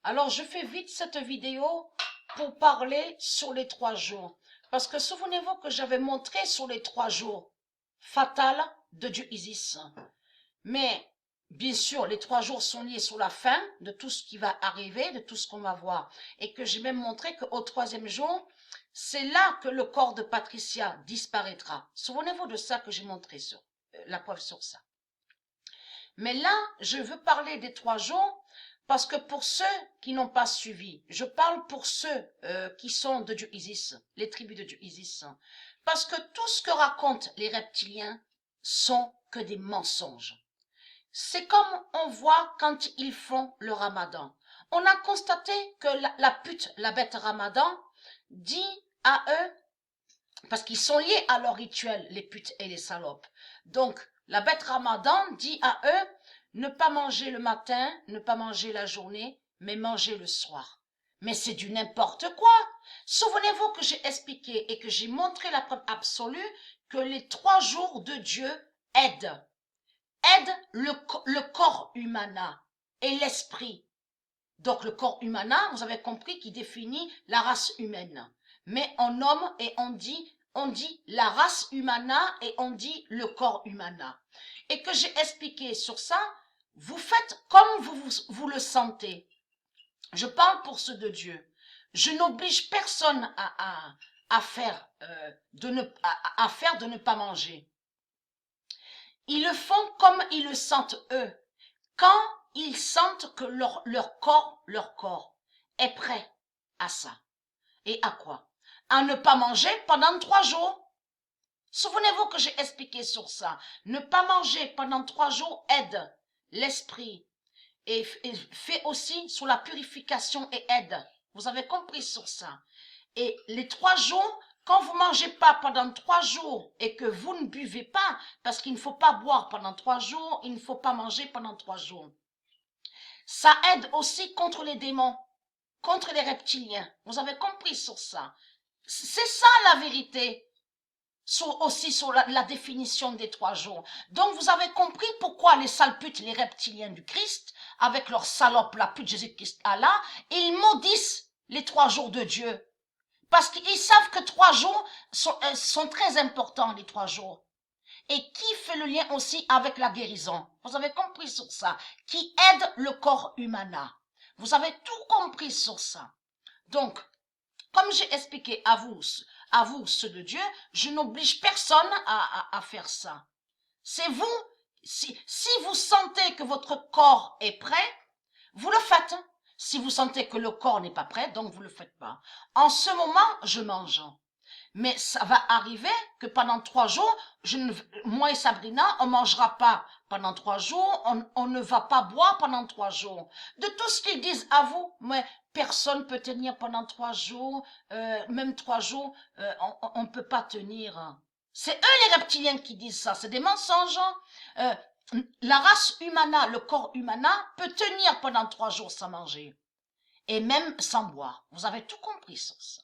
Alors, je fais vite cette vidéo pour parler sur les 3 jours. Parce que souvenez-vous que j'avais montré sur les 3 jours fatals de Dieu Isis. Mais, bien sûr, les 3 jours sont liés sur la fin de tout ce qui va arriver, de tout ce qu'on va voir. Et que j'ai même montré qu'au 3e jour, c'est là que le corps de Patricia disparaîtra. Souvenez-vous de ça que j'ai montré sur la preuve sur ça. Mais là, je veux parler des 3 jours parce que pour ceux qui n'ont pas suivi, je parle pour ceux qui sont de Dieu Isis, les tribus de Dieu Isis, parce que tout ce que racontent les reptiliens sont que des mensonges. C'est comme on voit quand ils font le ramadan. On a constaté que la pute, la bête ramadan, dit à eux, parce qu'ils sont liés à leur rituel, les putes et les salopes. Donc, la bête ramadan dit à eux, ne pas manger le matin, ne pas manger la journée, mais manger le soir. Mais c'est du n'importe quoi. Souvenez-vous que j'ai expliqué et que j'ai montré la preuve absolue que les 3 jours de Dieu aident le corps humana et l'esprit. Donc le corps humana, vous avez compris, qui définit la race humaine. Mais on nomme et on dit la race humana et on dit le corps humana. Et que j'ai expliqué sur ça, vous faites comme vous le sentez. Je parle pour ceux de Dieu. Je n'oblige personne à faire de ne pas manger. Ils le font comme ils le sentent eux. Quand ils sentent que leur corps est prêt à ça. Et à quoi? À ne pas manger pendant 3 jours. Souvenez-vous que j'ai expliqué sur ça. Ne pas manger pendant 3 jours aide l'esprit et fait aussi sur la purification et aide. Vous avez compris sur ça. Et les 3 jours, quand vous ne mangez pas pendant 3 jours et que vous ne buvez pas, parce qu'il ne faut pas boire pendant 3 jours, il ne faut pas manger pendant 3 jours. Ça aide aussi contre les démons, contre les reptiliens. Vous avez compris sur ça. C'est ça la vérité. Aussi sur la définition des 3 jours. Donc vous avez compris pourquoi les sales putes, les reptiliens du Christ, avec leur salope, la pute Jésus-Christ Allah, ils maudissent les 3 jours de Dieu. Parce qu'ils savent que 3 jours sont très importants, les 3 jours. Et qui fait le lien aussi avec la guérison. Vous avez compris sur ça. Qui aide le corps humana. Vous avez tout compris sur ça. Donc, comme j'ai expliqué à vous, ceux de Dieu, je n'oblige personne à faire ça. C'est vous, si vous sentez que votre corps est prêt, vous le faites. Si vous sentez que le corps n'est pas prêt, donc vous ne le faites pas. En ce moment, je mange. Mais ça va arriver que pendant 3 jours, moi et Sabrina, on ne mangera pas pendant 3 jours, on ne va pas boire pendant 3 jours. De tout ce qu'ils disent à vous, mais personne ne peut tenir pendant 3 jours, même 3 jours, on ne peut pas tenir. C'est eux les reptiliens qui disent ça, c'est des mensonges. La race humana, le corps humana, peut tenir pendant 3 jours sans manger. Et même sans boire. Vous avez tout compris sur ça.